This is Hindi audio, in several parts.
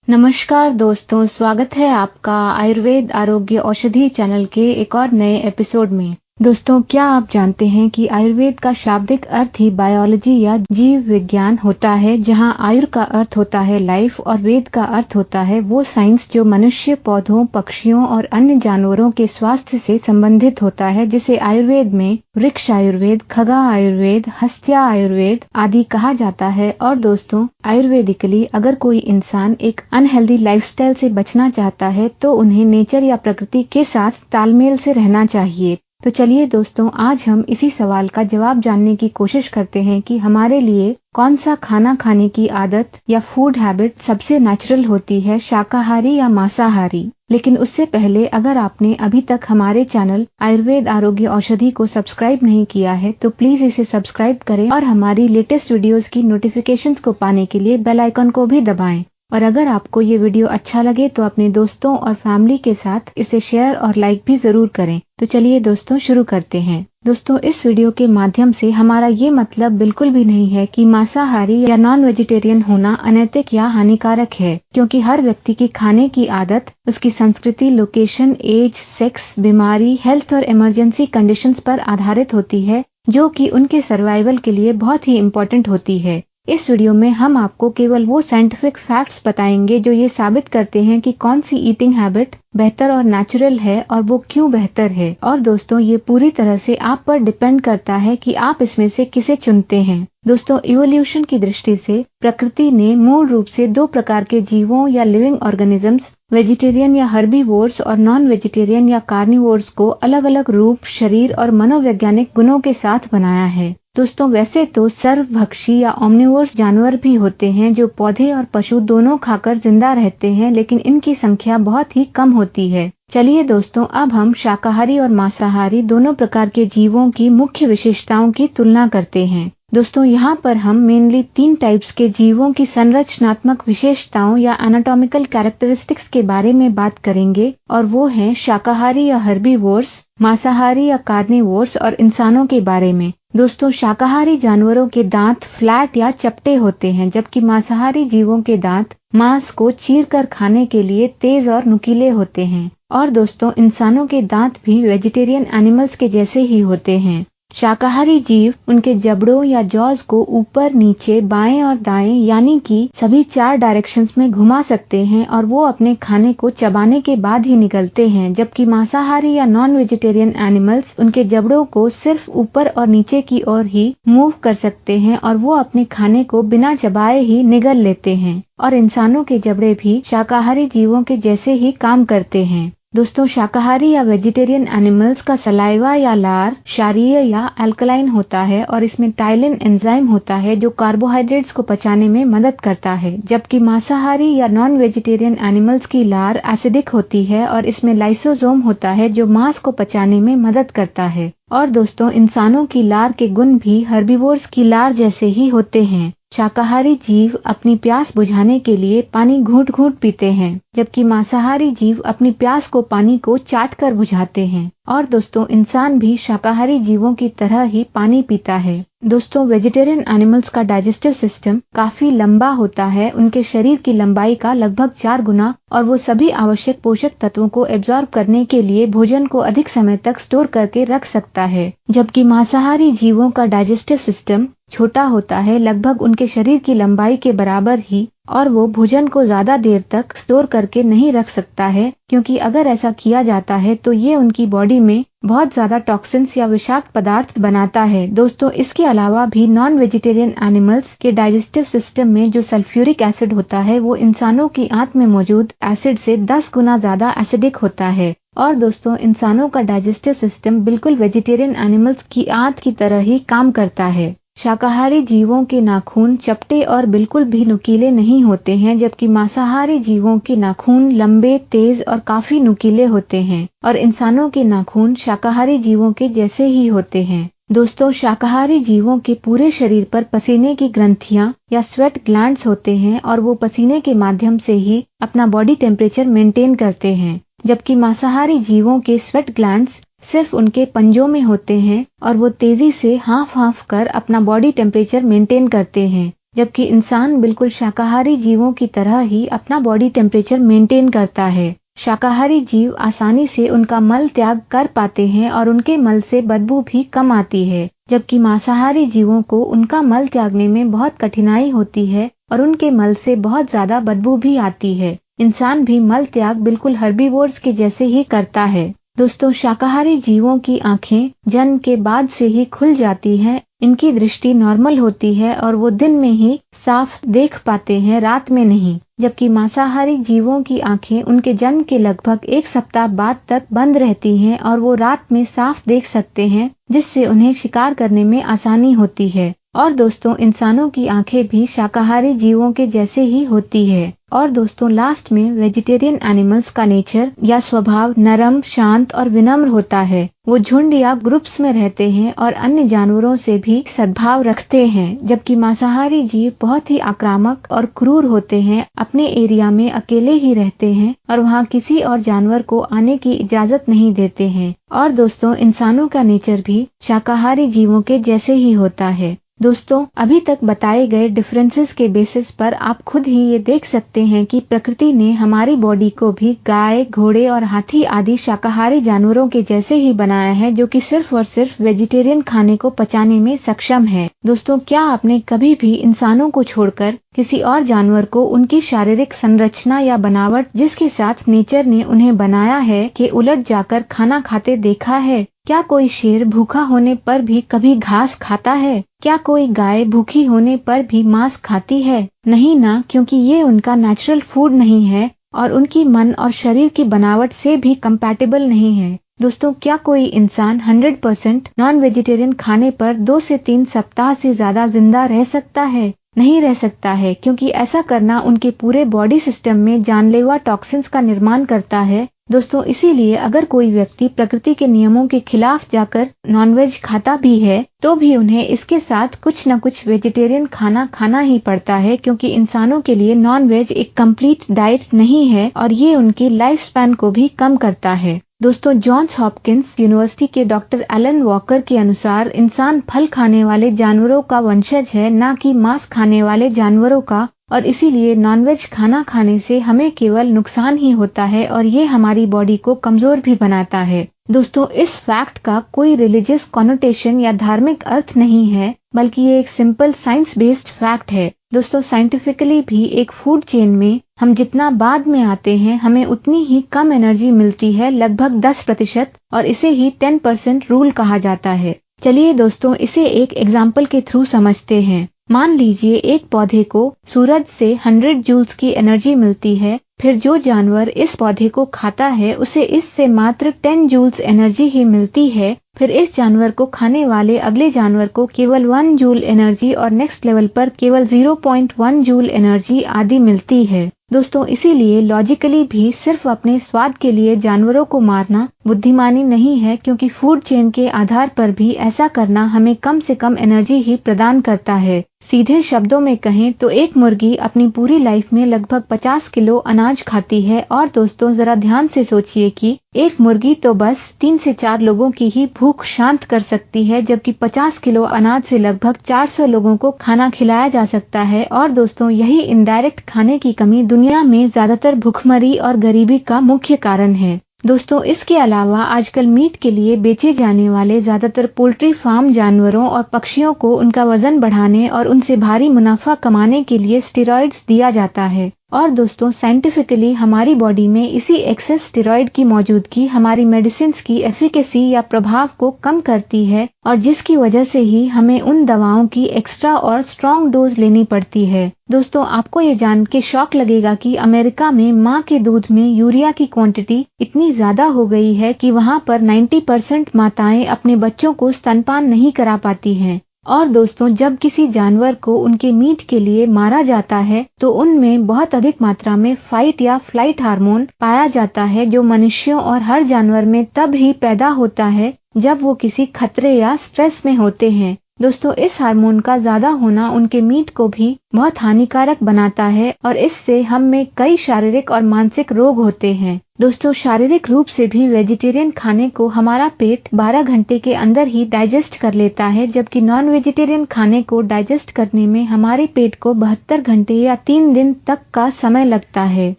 नमस्कार दोस्तों, स्वागत है आपका आयुर्वेद आरोग्य औषधि चैनल के एक और नए एपिसोड में। दोस्तों, क्या आप जानते हैं कि आयुर्वेद का शाब्दिक अर्थ ही बायोलॉजी या जीव विज्ञान होता है, जहां आयुर का अर्थ होता है लाइफ और वेद का अर्थ होता है वो साइंस जो मनुष्य, पौधों, पक्षियों और अन्य जानवरों के स्वास्थ्य से संबंधित होता है, जिसे आयुर्वेद में वृक्ष आयुर्वेद, खगा आयुर्वेद, हस्त्या आयुर्वेद आदि कहा जाता है। और दोस्तों, आयुर्वेदिकली अगर कोई इंसान एक अनहेल्दी लाइफस्टाइल से बचना चाहता है तो उन्हें नेचर या प्रकृति के साथ तालमेल से रहना चाहिए। तो चलिए दोस्तों, आज हम इसी सवाल का जवाब जानने की कोशिश करते हैं कि हमारे लिए कौन सा खाना खाने की आदत या फूड हैबिट सबसे नेचुरल होती है, शाकाहारी या मांसाहारी। लेकिन उससे पहले अगर आपने अभी तक हमारे चैनल आयुर्वेद आरोग्य औषधि को सब्सक्राइब नहीं किया है तो प्लीज इसे सब्सक्राइब करें और हमारी लेटेस्ट वीडियोस की नोटिफिकेशंस को पाने के लिए बेल आइकन को भी दबाएं। और अगर आपको ये वीडियो अच्छा लगे तो अपने दोस्तों और फैमिली के साथ इसे शेयर और लाइक भी जरूर करें। तो चलिए दोस्तों, शुरू करते हैं। दोस्तों, इस वीडियो के माध्यम से हमारा ये मतलब बिल्कुल भी नहीं है कि मांसाहारी या नॉन वेजिटेरियन होना अनैतिक या हानिकारक है, क्योंकि हर व्यक्ति की खाने की आदत उसकी संस्कृति, लोकेशन, एज, सेक्स, बीमारी, हेल्थ और इमरजेंसी कंडीशंस पर आधारित होती है, जो कि उनके सर्वाइवल के लिए बहुत ही इम्पोर्टेंट होती है। इस वीडियो में हम आपको केवल वो साइंटिफिक फैक्ट्स बताएंगे जो ये साबित करते हैं कि कौन सी ईटिंग हैबिट बेहतर और नेचुरल है और वो क्यों बेहतर है। और दोस्तों, ये पूरी तरह से आप पर डिपेंड करता है कि आप इसमें से किसे चुनते हैं। दोस्तों, इवोल्यूशन की दृष्टि से प्रकृति ने मूल रूप से दो प्रकार के जीवों या लिविंग ऑर्गेनिजम्स, वेजिटेरियन या हर्बीवोर्स और नॉन वेजिटेरियन या कार्निवोर्स को अलग अलग रूप, शरीर और मनोवैज्ञानिक गुणों के साथ बनाया है। दोस्तों, वैसे तो सर्वभक्षी या ओमनिवोर्स जानवर भी होते हैं जो पौधे और पशु दोनों खाकर जिंदा रहते हैं, लेकिन इनकी संख्या बहुत ही कम होती है। चलिए दोस्तों, अब हम शाकाहारी और मांसाहारी दोनों प्रकार के जीवों की मुख्य विशेषताओं की तुलना करते हैं। दोस्तों, यहाँ पर हम मेनली 3 टाइप्स के जीवों की संरचनात्मक विशेषताओं या एनाटॉमिकल कैरेक्टरिस्टिक्स के बारे में बात करेंगे, और वो हैं शाकाहारी या हर्बीवोर्स, मांसाहारी या कार्निवोर्स और इंसानों के बारे में। दोस्तों, शाकाहारी जानवरों के दांत फ्लैट या चपटे होते हैं, जबकि मांसाहारी जीवों के दांत मांस को चीरकर खाने के लिए तेज और नुकीले होते हैं। और दोस्तों, इंसानों के दांत भी वेजिटेरियन एनिमल्स के जैसे ही होते हैं। शाकाहारी जीव उनके जबड़ों या जॉज को ऊपर, नीचे, बाएं और दाएं यानी कि सभी 4 डायरेक्शंस में घुमा सकते हैं, और वो अपने खाने को चबाने के बाद ही निगलते हैं। जबकि मांसाहारी या नॉन वेजिटेरियन एनिमल्स उनके जबड़ों को सिर्फ ऊपर और नीचे की ओर ही मूव कर सकते हैं, और वो अपने खाने को बिना चबाए ही निगल लेते हैं। और इंसानों के जबड़े भी शाकाहारी जीवों के जैसे ही काम करते हैं। दोस्तों, शाकाहारी या वेजिटेरियन एनिमल्स का सलाइवा या लार क्षारीय या अल्कलाइन होता है, और इसमें टाइलिन एंजाइम होता है जो कार्बोहाइड्रेट्स को पचाने में मदद करता है। जबकि मांसाहारी या नॉन वेजिटेरियन एनिमल्स की लार एसिडिक होती है, और इसमें लाइसोसोम होता है जो मांस को पचाने में मदद करता है। और दोस्तों, इंसानों की लार के गुण भी हर्बीवोर्स की लार जैसे ही होते हैं। शाकाहारी जीव अपनी प्यास बुझाने के लिए पानी घूंट घूंट पीते हैं, जबकि मांसाहारी जीव अपनी प्यास को पानी को चाट कर बुझाते हैं। और दोस्तों, इंसान भी शाकाहारी जीवों की तरह ही पानी पीता है। दोस्तों, वेजिटेरियन एनिमल्स का डाइजेस्टिव सिस्टम काफी लंबा होता है, उनके शरीर की लंबाई का लगभग 4 गुना, और वो सभी आवश्यक पोषक तत्वों को एब्जॉर्ब करने के लिए भोजन को अधिक समय तक स्टोर करके रख सकता है। जबकि मांसाहारी जीवों का डाइजेस्टिव सिस्टम छोटा होता है, लगभग उनके शरीर की लंबाई के बराबर ही, और वो भोजन को ज्यादा देर तक स्टोर करके नहीं रख सकता है, क्योंकि अगर ऐसा किया जाता है तो ये उनकी बॉडी में बहुत ज्यादा टॉक्सिन्स या विषाक्त पदार्थ बनाता है। दोस्तों, इसके अलावा भी नॉन वेजिटेरियन एनिमल्स के डाइजेस्टिव सिस्टम में जो सल्फ्यूरिक एसिड होता है वो इंसानों की आंत में मौजूद एसिड से 10 गुना ज्यादा एसिडिक होता है। और दोस्तों, इंसानों का डाइजेस्टिव सिस्टम बिल्कुल वेजिटेरियन एनिमल्स की आंत की तरह ही काम करता है। शाकाहारी जीवों के नाखून चपटे और बिल्कुल भी नुकीले नहीं होते हैं, जबकि मांसाहारी जीवों के नाखून लंबे, तेज और काफी नुकीले होते हैं। और इंसानों के नाखून शाकाहारी जीवों के जैसे ही होते हैं। दोस्तों, शाकाहारी जीवों के पूरे शरीर पर पसीने की ग्रंथियां या स्वेट ग्लैंड्स होते हैं, और वो पसीने के माध्यम से ही अपना बॉडी टेम्परेचर मेंटेन करते हैं। जबकि मांसाहारी जीवों के स्वेट ग्लैंड्स सिर्फ उनके पंजों में होते हैं, और वो तेजी से हाफ कर अपना बॉडी टेम्परेचर मेंटेन करते हैं। जबकि इंसान बिल्कुल शाकाहारी जीवों की तरह ही अपना बॉडी टेम्परेचर मेंटेन करता है। शाकाहारी जीव आसानी से उनका मल त्याग कर पाते हैं और उनके मल से बदबू भी कम आती है, जबकि मांसाहारी जीवों को उनका मल त्यागने में बहुत कठिनाई होती है और उनके मल से बहुत ज्यादा बदबू भी आती है। इंसान भी मल त्याग बिल्कुल हर्बीवोर्स के जैसे ही करता है। दोस्तों, शाकाहारी जीवों की आंखें जन्म के बाद से ही खुल जाती हैं, इनकी दृष्टि नॉर्मल होती है और वो दिन में ही साफ देख पाते हैं, रात में नहीं। जबकि मांसाहारी जीवों की आंखें उनके जन्म के लगभग 1 सप्ताह बाद तक बंद रहती हैं और वो रात में साफ देख सकते हैं, जिससे उन्हें शिकार करने में आसानी होती है। और दोस्तों, इंसानों की आंखें भी शाकाहारी जीवों के जैसे ही होती है। और दोस्तों, लास्ट में वेजिटेरियन एनिमल्स का नेचर या स्वभाव नरम, शांत और विनम्र होता है। वो झुंड या ग्रुप्स में रहते हैं और अन्य जानवरों से भी सद्भाव रखते हैं, जबकि मांसाहारी जीव बहुत ही आक्रामक और क्रूर होते हैं, अपने एरिया में अकेले ही रहते हैं और वहाँ किसी और जानवर को आने की इजाजत नहीं देते हैं। और दोस्तों, इंसानों का नेचर भी शाकाहारी जीवों के जैसे ही होता है। दोस्तों, अभी तक बताए गए डिफरेंसेस के बेसिस पर आप खुद ही ये देख सकते हैं कि प्रकृति ने हमारी बॉडी को भी गाय, घोड़े और हाथी आदि शाकाहारी जानवरों के जैसे ही बनाया है, जो कि सिर्फ और सिर्फ वेजिटेरियन खाने को पचाने में सक्षम है। दोस्तों, क्या आपने कभी भी इंसानों को छोड़कर किसी और जानवर को उनकी शारीरिक संरचना या बनावट जिसके साथ नेचर ने उन्हें बनाया है के उलट जाकर खाना खाते देखा है? क्या कोई शेर भूखा होने पर भी कभी घास खाता है? क्या कोई गाय भूखी होने पर भी मांस खाती है? नहीं ना, क्योंकि ये उनका नेचुरल फूड नहीं है और उनकी मन और शरीर की बनावट से भी कंपैटिबल नहीं है। दोस्तों, क्या कोई इंसान 100% नॉन वेजिटेरियन खाने पर 2 से 3 सप्ताह से ज्यादा जिंदा रह सकता है? नहीं रह सकता है, क्योंकि ऐसा करना उनके पूरे बॉडी सिस्टम में जानलेवा टॉक्सिन्स का निर्माण करता है। दोस्तों, इसीलिए अगर कोई व्यक्ति प्रकृति के नियमों के खिलाफ जाकर नॉनवेज खाता भी है, तो भी उन्हें इसके साथ कुछ न कुछ वेजिटेरियन खाना खाना ही पड़ता है, क्योंकि इंसानों के लिए नॉनवेज एक कंप्लीट डाइट नहीं है और ये उनकी लाइफ स्पैन को भी कम करता है। दोस्तों, जॉन्स हॉपकिंस यूनिवर्सिटी के डॉक्टर एलन वॉकर के अनुसार इंसान फल खाने वाले जानवरों का वंशज है, न कि मांस खाने वाले जानवरों का, और इसीलिए नॉनवेज खाना खाने से हमें केवल नुकसान ही होता है और ये हमारी बॉडी को कमजोर भी बनाता है। दोस्तों, इस फैक्ट का कोई रिलीजियस कॉनोटेशन या धार्मिक अर्थ नहीं है, बल्कि ये एक सिंपल साइंस बेस्ड फैक्ट है। दोस्तों, साइंटिफिकली भी एक फूड चेन में हम जितना बाद में आते हैं, हमें उतनी ही कम एनर्जी मिलती है, लगभग 10%, और इसे ही 10% रूल कहा जाता है। चलिए दोस्तों, इसे एक एग्जाम्पल के थ्रू समझते हैं। मान लीजिए एक पौधे को सूरज से 100 जूल्स की एनर्जी मिलती है, फिर जो जानवर इस पौधे को खाता है उसे इससे मात्र 10 जूल्स एनर्जी ही मिलती है। फिर इस जानवर को खाने वाले अगले जानवर को केवल 1 जूल एनर्जी और नेक्स्ट लेवल पर केवल 0.1 जूल एनर्जी आदि मिलती है। दोस्तों, इसीलिए लॉजिकली भी सिर्फ अपने स्वाद के लिए जानवरों को मारना बुद्धिमानी नहीं है, क्योंकि फूड चेन के आधार पर भी ऐसा करना हमें कम से कम एनर्जी ही प्रदान करता है। सीधे शब्दों में कहें तो एक मुर्गी अपनी पूरी लाइफ में लगभग 50 किलो अनाज खाती है। और दोस्तों, जरा ध्यान से सोचिए कि एक मुर्गी तो बस 3 से 4 लोगों की ही भूख शांत कर सकती है, जबकि 50 किलो अनाज से लगभग 400 लोगों को खाना खिलाया जा सकता है। और दोस्तों, यही इनडायरेक्ट खाने की कमी दुनिया में ज्यादातर भुखमरी और गरीबी का मुख्य कारण है। दोस्तों, इसके अलावा आजकल मीट के लिए बेचे जाने वाले ज्यादातर पोल्ट्री फार्म जानवरों और पक्षियों को उनका वजन बढ़ाने और उनसे भारी मुनाफा कमाने के लिए स्टेरॉइड्स दिया जाता है। और दोस्तों, साइंटिफिकली हमारी बॉडी में इसी एक्सेस स्टेरॉइड की मौजूदगी हमारी मेडिसिन्स की एफिकेसी या प्रभाव को कम करती है, और जिसकी वजह से ही हमें उन दवाओं की एक्स्ट्रा और स्ट्रॉन्ग डोज लेनी पड़ती है। दोस्तों, आपको ये जान के शौक लगेगा कि अमेरिका में माँ के दूध में यूरिया की क्वांटिटी इतनी ज्यादा हो गई है कि वहाँ पर 90% माताएं अपने बच्चों को स्तनपान नहीं करा पाती हैं। और दोस्तों, जब किसी जानवर को उनके मीट के लिए मारा जाता है तो उनमें बहुत अधिक मात्रा में फाइट या फ्लाइट हार्मोन पाया जाता है, जो मनुष्यों और हर जानवर में तब ही पैदा होता है जब वो किसी खतरे या स्ट्रेस में होते हैं। दोस्तों इस हार्मोन का ज्यादा होना उनके मीट को भी बहुत हानिकारक बनाता है और इससे हम में कई शारीरिक और मानसिक रोग होते हैं। दोस्तों शारीरिक रूप से भी वेजिटेरियन खाने को हमारा पेट 12 घंटे के अंदर ही डाइजेस्ट कर लेता है, जबकि नॉन वेजिटेरियन खाने को डाइजेस्ट करने में हमारे पेट को 72 घंटे या 3 दिन तक का समय लगता है।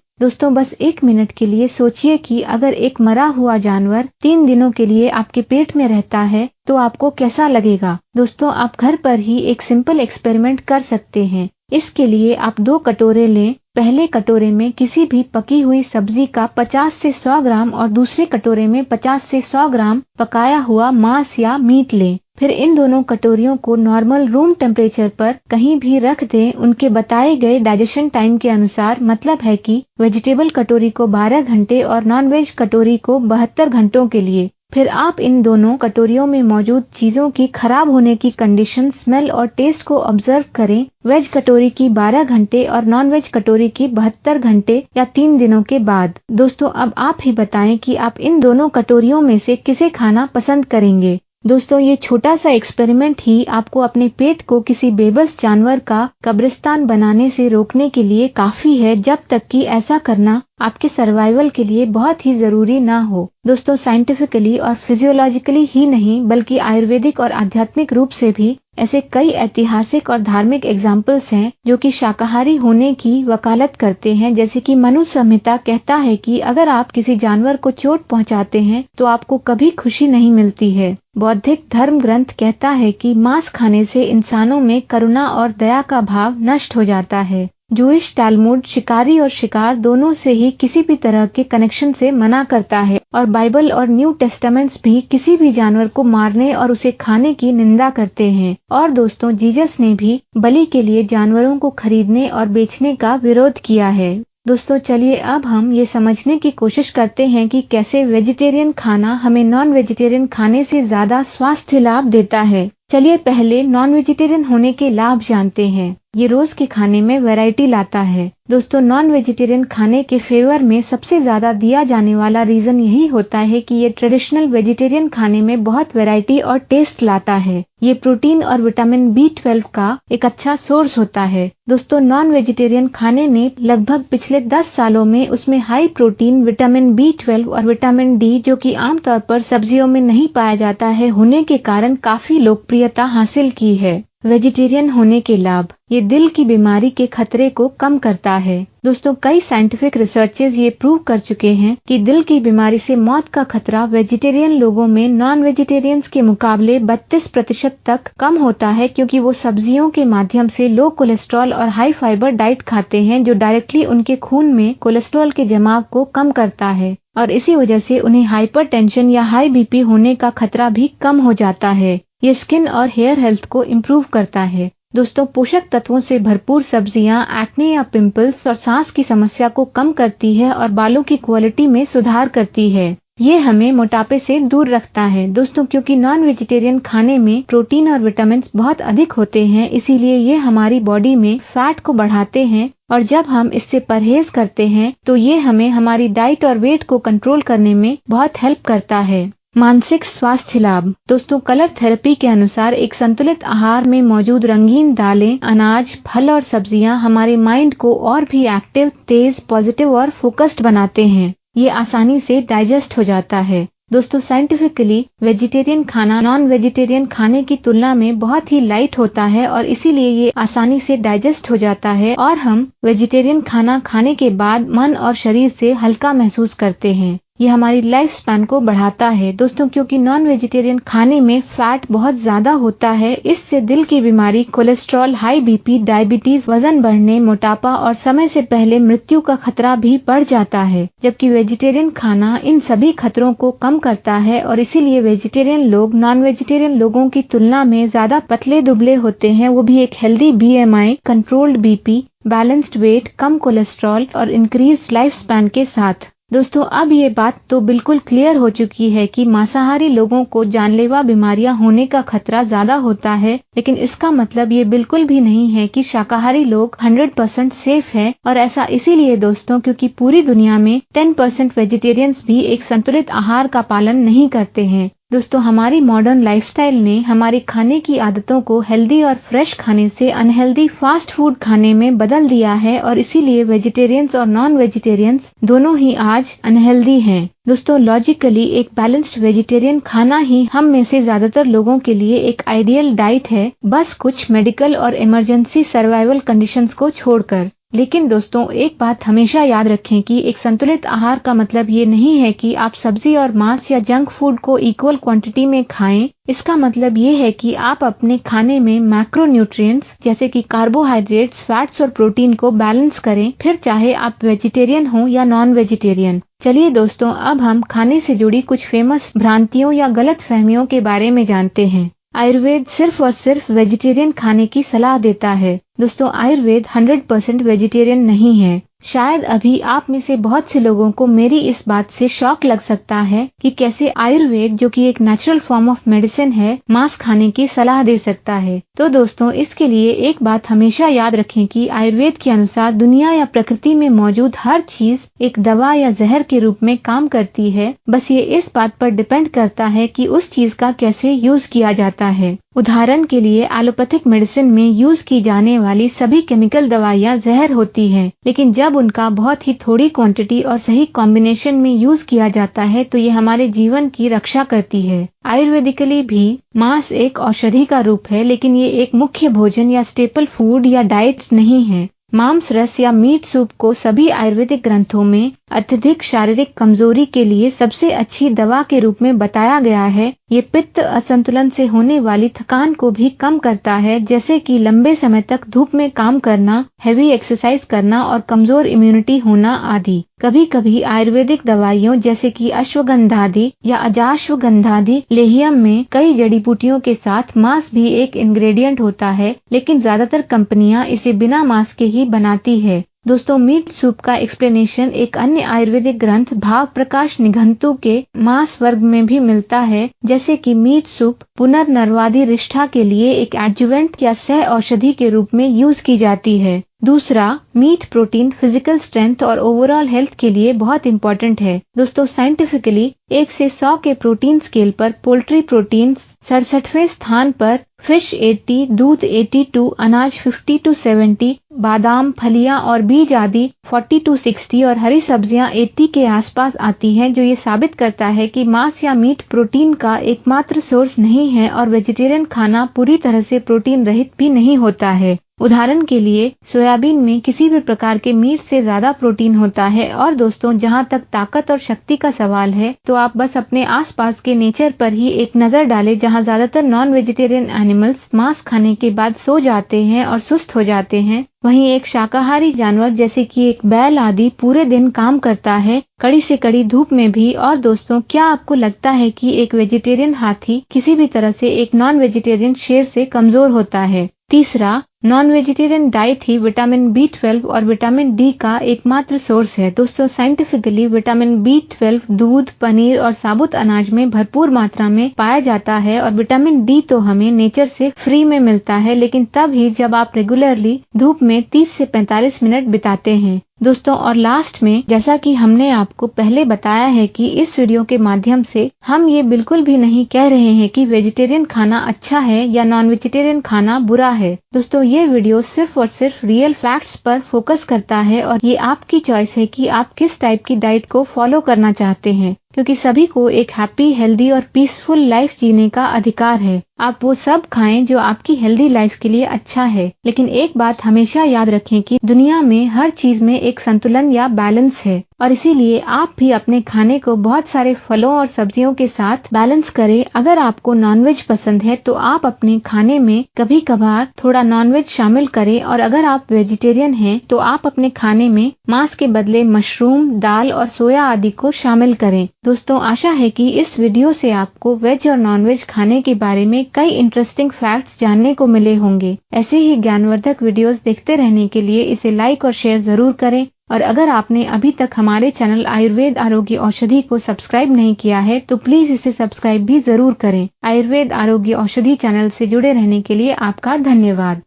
दोस्तों बस 1 मिनट के लिए सोचिए कि अगर एक मरा हुआ जानवर 3 दिनों के लिए आपके पेट में रहता है तो आपको कैसा लगेगा। दोस्तों आप घर पर ही एक सिंपल एक्सपेरिमेंट कर सकते हैं। इसके लिए आप 2 कटोरे लें। पहले कटोरे में किसी भी पकी हुई सब्जी का 50 से 100 ग्राम और दूसरे कटोरे में 50 से 100 ग्राम पकाया हुआ मांस या मीट लें। फिर इन दोनों कटोरियों को नॉर्मल रूम टेम्परेचर पर कहीं भी रख दें उनके बताए गए डाइजेशन टाइम के अनुसार। मतलब है कि वेजिटेबल कटोरी को 12 घंटे और नॉन वेज कटोरी को 72 घंटों के लिए। फिर आप इन दोनों कटोरियों में मौजूद चीजों की खराब होने की कंडीशन, स्मेल और टेस्ट को ऑब्जर्व करें। वेज कटोरी की 12 घंटे और नॉन वेज कटोरी की 72 घंटे या 3 दिनों के बाद। दोस्तों अब आप ही बताएं कि आप इन दोनों कटोरियों में से किसे खाना पसंद करेंगे। दोस्तों ये छोटा सा एक्सपेरिमेंट ही आपको अपने पेट को किसी बेबस जानवर का कब्रिस्तान बनाने से रोकने के लिए काफी है, जब तक कि ऐसा करना आपके सर्वाइवल के लिए बहुत ही जरूरी ना हो। दोस्तों साइंटिफिकली और फिजियोलॉजिकली ही नहीं बल्कि आयुर्वेदिक और आध्यात्मिक रूप से भी ऐसे कई ऐतिहासिक और धार्मिक एग्जाम्पल्स हैं जो कि शाकाहारी होने की वकालत करते हैं। जैसे कि मनु संहिता कहता है कि अगर आप किसी जानवर को चोट पहुंचाते हैं तो आपको कभी खुशी नहीं मिलती है। बौद्धिक धर्म ग्रंथ कहता है कि मांस खाने से इंसानों में करुणा और दया का भाव नष्ट हो जाता है। जूइश टैलमुड शिकारी और शिकार दोनों से ही किसी भी तरह के कनेक्शन से मना करता है और बाइबल और न्यू टेस्टामेंट्स भी किसी भी जानवर को मारने और उसे खाने की निंदा करते हैं। और दोस्तों जीसस ने भी बलि के लिए जानवरों को खरीदने और बेचने का विरोध किया है। दोस्तों चलिए अब हम ये समझने की कोशिश करते हैं कि कैसे वेजिटेरियन खाना हमें नॉन वेजिटेरियन खाने से ज्यादा स्वास्थ्य लाभ देता है। चलिए पहले नॉन वेजिटेरियन होने के लाभ जानते हैं। ये रोज के खाने में वैरायटी लाता है। दोस्तों नॉन वेजिटेरियन खाने के फेवर में सबसे ज्यादा दिया जाने वाला रीजन यही होता है कि ये ट्रेडिशनल वेजिटेरियन खाने में बहुत वैरायटी और टेस्ट लाता है। ये प्रोटीन और विटामिन B12 का एक अच्छा सोर्स होता है। दोस्तों नॉन वेजिटेरियन खाने ने लगभग पिछले 10 सालों में उसमें हाई प्रोटीन, विटामिन B12 और विटामिन D जो कि आमतौर पर सब्जियों में नहीं पाया जाता है होने के कारण काफी लोकप्रियता हासिल की है। वेजिटेरियन होने के लाभ, ये दिल की बीमारी के खतरे को कम करता है। दोस्तों कई साइंटिफिक रिसर्चेस ये प्रूव कर चुके हैं कि दिल की बीमारी से मौत का खतरा वेजिटेरियन लोगों में नॉन वेजिटेरियंस के मुकाबले 32% तक कम होता है, क्योंकि वो सब्जियों के माध्यम से लो कोलेस्ट्रॉल और हाई फाइबर डाइट खाते हैं जो डायरेक्टली उनके खून में कोलेस्ट्रॉल के जमाव को कम करता है और इसी वजह से उन्हें हाइपरटेंशन या हाई BP होने का खतरा भी कम हो जाता है। ये स्किन और हेयर हेल्थ को इम्प्रूव करता है। दोस्तों पोषक तत्वों से भरपूर सब्जियां एक्ने या पिंपल्स और सांस की समस्या को कम करती है और बालों की क्वालिटी में सुधार करती है। ये हमें मोटापे से दूर रखता है। दोस्तों क्योंकि नॉन वेजिटेरियन खाने में प्रोटीन और विटामिन बहुत अधिक होते हैं, इसीलिए ये हमारी बॉडी में फैट को बढ़ाते हैं और जब हम इससे परहेज करते हैं तो ये हमें हमारी डाइट और वेट को कंट्रोल करने में बहुत हेल्प करता है। मानसिक स्वास्थ्य लाभ, दोस्तों कलर थेरेपी के अनुसार एक संतुलित आहार में मौजूद रंगीन दालें, अनाज, फल और सब्जियां हमारे माइंड को और भी एक्टिव, तेज, पॉजिटिव और फोकस्ड बनाते हैं। ये आसानी से डाइजेस्ट हो जाता है। दोस्तों साइंटिफिकली वेजिटेरियन खाना नॉन वेजिटेरियन खाने की तुलना में बहुत ही लाइट होता है और इसीलिए ये आसानी से डाइजेस्ट हो जाता है और हम वेजिटेरियन खाना खाने के बाद मन और शरीर से हल्का महसूस करते हैं। ये हमारी लाइफ स्पैन को बढ़ाता है। दोस्तों क्योंकि नॉन वेजिटेरियन खाने में फैट बहुत ज्यादा होता है, इससे दिल की बीमारी, कोलेस्ट्रॉल, हाई BP, डायबिटीज, वजन बढ़ने, मोटापा और समय से पहले मृत्यु का खतरा भी बढ़ जाता है, जबकि वेजिटेरियन खाना इन सभी खतरों को कम करता है और इसीलिए वेजिटेरियन लोग नॉन वेजिटेरियन लोगों की तुलना में ज्यादा पतले दुबले होते हैं, वो भी एक healthy BMI, controlled BP, balanced weight, कम कोलेस्ट्रॉल और इंक्रीज लाइफ स्पैन के साथ। दोस्तों अब ये बात तो बिल्कुल क्लियर हो चुकी है कि मांसाहारी लोगों को जानलेवा बीमारियां होने का खतरा ज्यादा होता है, लेकिन इसका मतलब ये बिल्कुल भी नहीं है कि शाकाहारी लोग 100% सेफ है। और ऐसा इसीलिए दोस्तों क्योंकि पूरी दुनिया में 10% वेजिटेरियंस भी एक संतुलित आहार का पालन नहीं करते हैं। दोस्तों हमारी मॉडर्न लाइफस्टाइल ने हमारे खाने की आदतों को हेल्दी और फ्रेश खाने से अनहेल्दी फास्ट फूड खाने में बदल दिया है और इसीलिए वेजिटेरियंस और नॉन वेजिटेरियंस दोनों ही आज अनहेल्दी हैं। दोस्तों लॉजिकली एक बैलेंस्ड वेजिटेरियन खाना ही हम में से ज्यादातर लोगों के लिए एक आइडियल डाइट है, बस कुछ मेडिकल और इमरजेंसी सर्वाइवल कंडीशंस को छोड़कर। लेकिन दोस्तों एक बात हमेशा याद रखें कि एक संतुलित आहार का मतलब ये नहीं है कि आप सब्जी और मांस या जंक फूड को इक्वल क्वांटिटी में खाएं। इसका मतलब ये है कि आप अपने खाने में मैक्रोन्यूट्रिएंट्स जैसे कि कार्बोहाइड्रेट्स, फैट्स और प्रोटीन को बैलेंस करें, फिर चाहे आप वेजिटेरियन हो या नॉन वेजिटेरियन। चलिए दोस्तों अब हम खाने से जुड़ी कुछ फेमस भ्रांतियों या गलत फहमियों के बारे में जानते हैं। आयुर्वेद सिर्फ और सिर्फ वेजिटेरियन खाने की सलाह देता है। दोस्तों आयुर्वेद 100% वेजिटेरियन नहीं है। शायद अभी आप में से बहुत से लोगों को मेरी इस बात से शॉक लग सकता है कि कैसे आयुर्वेद, जो कि एक नेचुरल फॉर्म ऑफ मेडिसिन है, मांस खाने की सलाह दे सकता है। तो दोस्तों इसके लिए एक बात हमेशा याद रखें कि आयुर्वेद के अनुसार दुनिया या प्रकृति में मौजूद हर चीज एक दवा या जहर के रूप में काम करती है। बस ये इस बात पर डिपेंड करता है कि उस चीज का कैसे यूज किया जाता है। उदाहरण के लिए एलोपैथिक मेडिसिन में यूज की जाने वाली सभी केमिकल दवाइयाँ जहर होती हैं, लेकिन जब उनका बहुत ही थोड़ी क्वांटिटी और सही कॉम्बिनेशन में यूज किया जाता है तो ये हमारे जीवन की रक्षा करती है। आयुर्वेदिकली भी मांस एक औषधि का रूप है, लेकिन ये एक मुख्य भोजन या स्टेपल फूड या डाइट नहीं है। मांस रस या मीट सूप को सभी आयुर्वेदिक ग्रंथों में अत्यधिक शारीरिक कमजोरी के लिए सबसे अच्छी दवा के रूप में बताया गया है। ये पित्त असंतुलन से होने वाली थकान को भी कम करता है, जैसे कि लंबे समय तक धूप में काम करना, हेवी एक्सरसाइज करना और कमजोर इम्यूनिटी होना आदि। कभी कभी आयुर्वेदिक दवाइयों जैसे कि अश्वगंधादि या अजाश्वगंधादि लेहियम में कई जड़ी बूटियों के साथ मांस भी एक इंग्रेडिएंट होता है, लेकिन ज्यादातर कंपनियां इसे बिना मांस के ही बनाती है। दोस्तों मीट सूप का एक्सप्लेनेशन एक अन्य आयुर्वेदिक ग्रंथ भाव प्रकाश निघंटु के मांस वर्ग में भी मिलता है, जैसे कि मीट सूप पुनर्नरवादी रिष्ठा के लिए एक एडजुवेंट या सह औषधि के रूप में यूज की जाती है। दूसरा, मीट प्रोटीन फिजिकल स्ट्रेंथ और ओवरऑल हेल्थ के लिए बहुत इंपॉर्टेंट है। दोस्तों साइंटिफिकली 1 से 100 के प्रोटीन स्केल पर पोल्ट्री प्रोटीन 67वें स्थान पर, फिश 80, दूध 82, अनाज 50 to 70, बादाम, फलियां और बीज आदि 40 to 60 और हरी सब्जियां 80 के आसपास आती हैं, जो ये साबित करता है कि मांस या मीट प्रोटीन का एकमात्र सोर्स नहीं है और वेजिटेरियन खाना पूरी तरह से प्रोटीन रहित भी नहीं होता है। उदाहरण के लिए सोयाबीन में किसी भी प्रकार के मीट से ज्यादा प्रोटीन होता है। और दोस्तों जहां तक ताकत और शक्ति का सवाल है तो आप बस अपने आसपास के नेचर पर ही एक नजर डालें, जहां ज्यादातर नॉन वेजिटेरियन एनिमल्स मांस खाने के बाद सो जाते हैं और सुस्त हो जाते हैं। वहीं एक शाकाहारी जानवर जैसे कि एक बैल आदि पूरे दिन काम करता है, कड़ी से कड़ी धूप में भी। और दोस्तों क्या आपको लगता है कि एक वेजिटेरियन हाथी किसी भी तरह से एक नॉन वेजिटेरियन शेर से कमजोर होता है? तीसरा, नॉन वेजिटेरियन डाइट ही विटामिन B12 और विटामिन डी का एकमात्र सोर्स है। दोस्तों साइंटिफिकली विटामिन B12 दूध, पनीर और साबुत अनाज में भरपूर मात्रा में पाया जाता है और विटामिन डी तो हमें नेचर से फ्री में मिलता है, लेकिन तब ही जब आप रेगुलरली धूप में 30 से 45 मिनट बिताते हैं। दोस्तों और लास्ट में, जैसा कि हमने आपको पहले बताया है कि इस वीडियो के माध्यम से हम ये बिल्कुल भी नहीं कह रहे हैं कि वेजिटेरियन खाना अच्छा है या नॉन वेजिटेरियन खाना बुरा है। दोस्तों ये वीडियो सिर्फ और सिर्फ रियल फैक्ट्स पर फोकस करता है और ये आपकी चॉइस है कि आप किस टाइप की डाइट को फॉलो करना चाहते हैं, क्योंकि सभी को एक हैप्पी, हेल्दी और पीसफुल लाइफ जीने का अधिकार है। आप वो सब खाएं जो आपकी हेल्दी लाइफ के लिए अच्छा है, लेकिन एक बात हमेशा याद रखें कि दुनिया में हर चीज में एक संतुलन या बैलेंस है और इसीलिए आप भी अपने खाने को बहुत सारे फलों और सब्जियों के साथ बैलेंस करें। अगर आपको नॉनवेज पसंद है तो आप अपने खाने में कभी कभार थोड़ा नॉनवेज शामिल करें, और अगर आप वेजिटेरियन हैं तो आप अपने खाने में मांस के बदले मशरूम, दाल और सोया आदि को शामिल करें। दोस्तों आशा है कि इस वीडियो से आपको वेज और नॉनवेज खाने के बारे में कई इंटरेस्टिंग फैक्ट्स जानने को मिले होंगे। ऐसे ही ज्ञानवर्धक वीडियोस देखते रहने के लिए इसे लाइक और शेयर जरूर करें। और अगर आपने अभी तक हमारे चैनल आयुर्वेद आरोग्य औषधि को सब्सक्राइब नहीं किया है तो प्लीज इसे सब्सक्राइब भी जरूर करें। आयुर्वेद आरोग्य औषधि चैनल से जुड़े रहने के लिए आपका धन्यवाद।